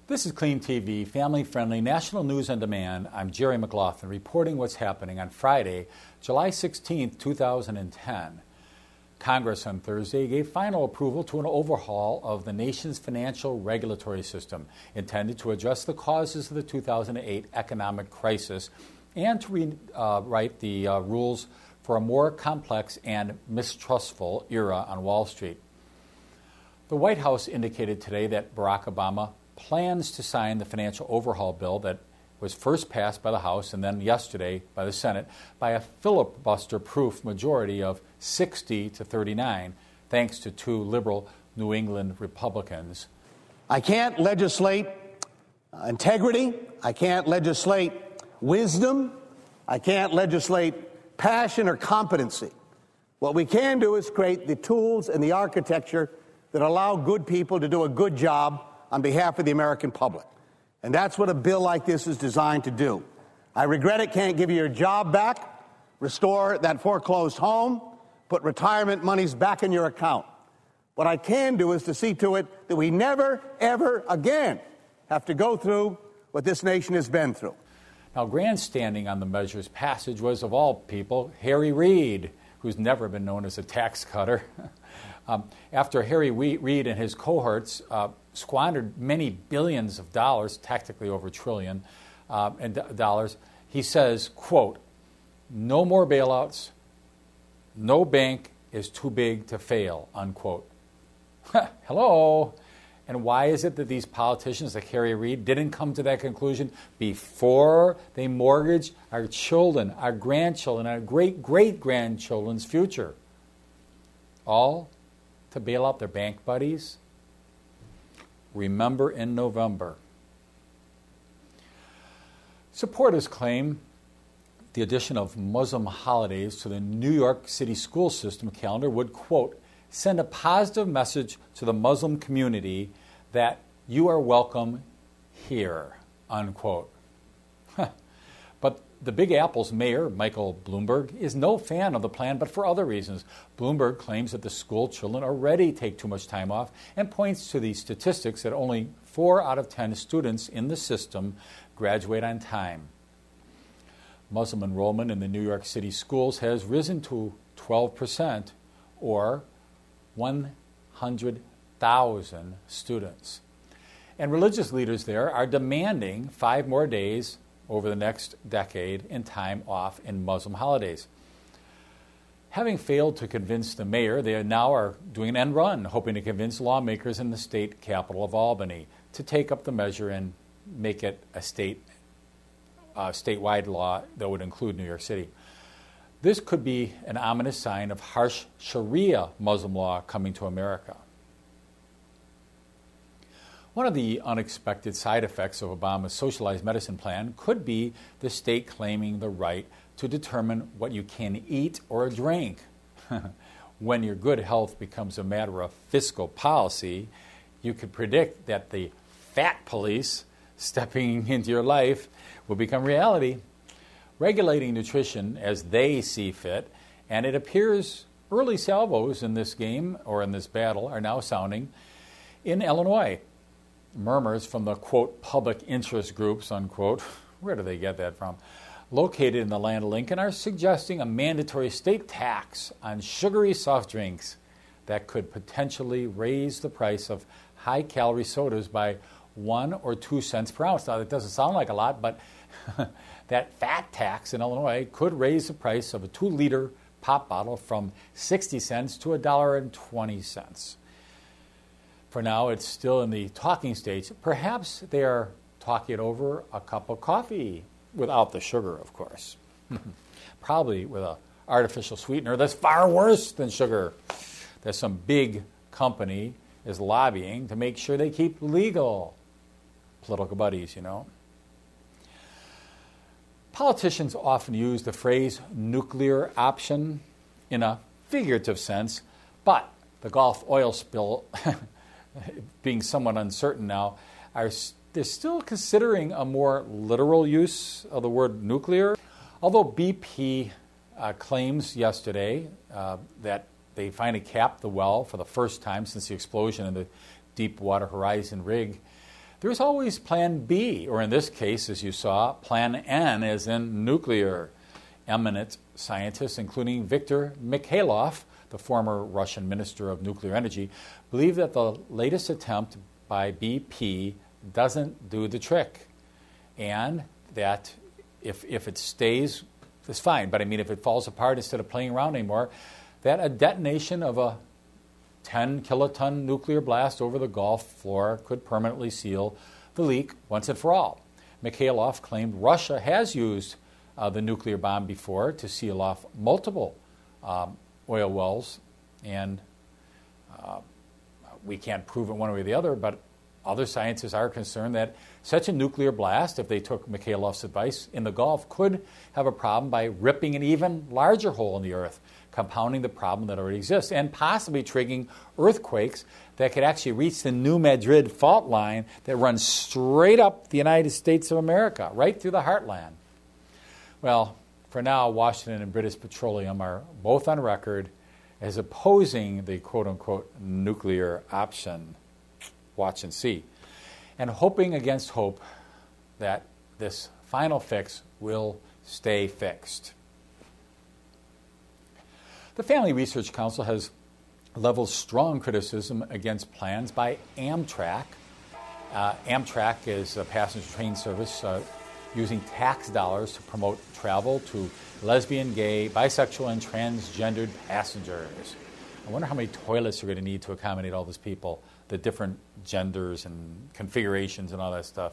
This is CleanTV, family-friendly, national news on demand. I'm Jerry McLaughlin, reporting what's happening on Friday, July 16, 2010. Congress on Thursday gave final approval to an overhaul of the nation's financial regulatory system, intended to address the causes of the 2008 economic crisis and to rewrite the rules for a more complex and mistrustful era on Wall Street. The White House indicated today that Barack Obama plans to sign the financial overhaul bill that was first passed by the House and then yesterday by the Senate by a filibuster-proof majority of 60 to 39, thanks to two liberal New England Republicans. I can't legislate integrity. I can't legislate wisdom. I can't legislate passion or competency. What we can do is create the tools and the architecture that allow good people to do a good job on behalf of the American public. And that's what a bill like this is designed to do. I regret it can't give you your job back, restore that foreclosed home, put retirement monies back in your account. What I can do is to see to it that we never, ever again have to go through what this nation has been through. Now, grandstanding on the measure's passage was, of all people, Harry Reid, who's never been known as a tax cutter. After Harry Reid and his cohorts squandered many billions of dollars, technically over $1 trillion, dollars, he says, quote, "No more bailouts, no bank is too big to fail," unquote. Hello. And why is it that these politicians like Harry Reid didn't come to that conclusion before they mortgaged our children, our grandchildren, our great-great-grandchildren's future? All to bail out their bank buddies? Remember in November. Supporters claim the addition of Muslim holidays to the New York City school system calendar would, quote, "send a positive message to the Muslim community that you are welcome here," unquote. But the Big Apple's mayor, Michael Bloomberg, is no fan of the plan, but for other reasons. Bloomberg claims that the school children already take too much time off and points to the statistics that only 4 out of 10 students in the system graduate on time. Muslim enrollment in the New York City schools has risen to 12%, or 100,000 students. And religious leaders there are demanding 5 more days over the next decade in time off in Muslim holidays. Having failed to convince the mayor, they now are doing an end run, hoping to convince lawmakers in the state capital of Albany to take up the measure and make it a statewide law that would include New York City. This could be an ominous sign of harsh Sharia Muslim law coming to America. One of the unexpected side effects of Obama's socialized medicine plan could be the state claiming the right to determine what you can eat or drink. When your good health becomes a matter of fiscal policy, you could predict that the fat police stepping into your life will become reality, regulating nutrition as they see fit, and it appears early salvos in this game, or in this battle, are now sounding in Illinois. Murmurs from the, quote, public interest groups, unquote, where do they get that from, located in the land of Lincoln, are suggesting a mandatory state tax on sugary soft drinks that could potentially raise the price of high-calorie sodas by 1 or 2 cents per ounce. Now, that doesn't sound like a lot, but that fat tax in Illinois could raise the price of a 2-liter pop bottle from 60 cents to $1.20. For now, it's still in the talking stage. Perhaps they are talking it over a cup of coffee, without the sugar, of course. Probably with an artificial sweetener that's far worse than sugar, that some big company is lobbying to make sure they keep legal. Political buddies, you know. Politicians often use the phrase nuclear option in a figurative sense, but the Gulf oil spill being somewhat uncertain now, they're still considering a more literal use of the word nuclear. Although BP claims yesterday that they finally capped the well for the first time since the explosion in the Deepwater Horizon rig, There's always Plan B, or in this case, as you saw, Plan N, as in nuclear. Eminent scientists, including Viktor Mikhailov, the former Russian Minister of Nuclear Energy, believe that the latest attempt by BP doesn't do the trick, and that if it stays, it's fine. But I mean, if it falls apart instead of playing around anymore, that a detonation of a 10-kiloton nuclear blast over the Gulf floor could permanently seal the leak once and for all. Mikhailov claimed Russia has used the nuclear bomb before to seal off multiple oil wells, and we can't prove it one way or the other, but other scientists are concerned that such a nuclear blast, if they took Mikhailov's advice, in the Gulf could have a problem by ripping an even larger hole in the earth, compounding the problem that already exists, and possibly triggering earthquakes that could actually reach the New Madrid fault line that runs straight up the United States of America, right through the heartland. Well, for now, Washington and British Petroleum are both on record as opposing the quote-unquote nuclear option. Watch and see. And hoping against hope that this final fix will stay fixed. The Family Research Council has leveled strong criticism against plans by Amtrak. Amtrak is a passenger train service using tax dollars to promote travel to lesbian, gay, bisexual, and transgendered passengers. I wonder how many toilets are going to need to accommodate all these people, the different genders and configurations and all that stuff.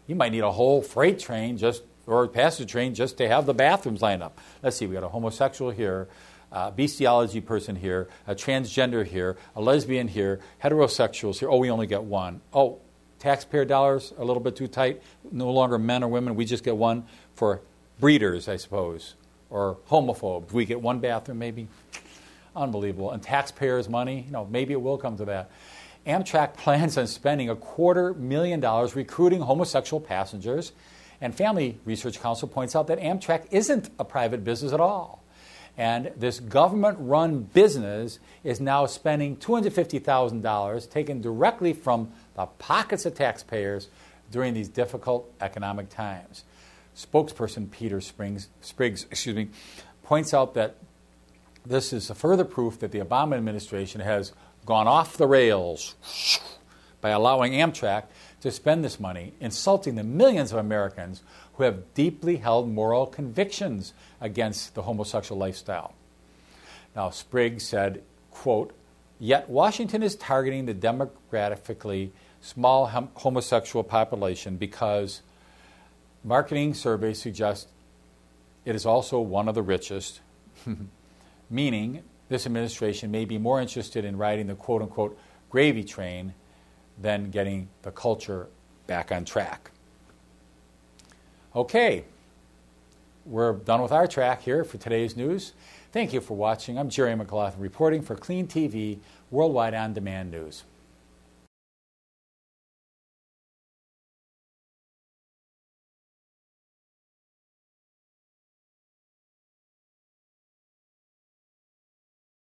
You might need a whole freight train or a passenger train just to have the bathrooms lined up. Let's see, we got a homosexual here, a bestiology person here, a transgender here, a lesbian here, heterosexuals here. Oh, we only get one. Oh, taxpayer dollars a little bit too tight. No longer men or women. We just get one for breeders, I suppose, or homophobes. We get one bathroom, maybe. Unbelievable. And taxpayers' money, maybe it will come to that. Amtrak plans on spending $250,000 recruiting homosexual passengers. And Family Research Council points out that Amtrak isn't a private business at all. And this government-run business is now spending $250,000 taken directly from the pockets of taxpayers during these difficult economic times. Spokesperson Peter Spriggs points out that this is a further proof that the Obama administration has gone off the rails by allowing Amtrak to spend this money, insulting the millions of Americans who have deeply held moral convictions against the homosexual lifestyle. Now, Spriggs said, quote, "Yet Washington is targeting the demographically small homosexual population because marketing surveys suggest it is also one of the richest, meaning this administration may be more interested in riding the quote-unquote gravy train than getting the culture back on track." Okay, we're done with our track here for today's news. Thank you for watching. I'm Jerry McLaughlin reporting for CleanTV Worldwide On Demand News.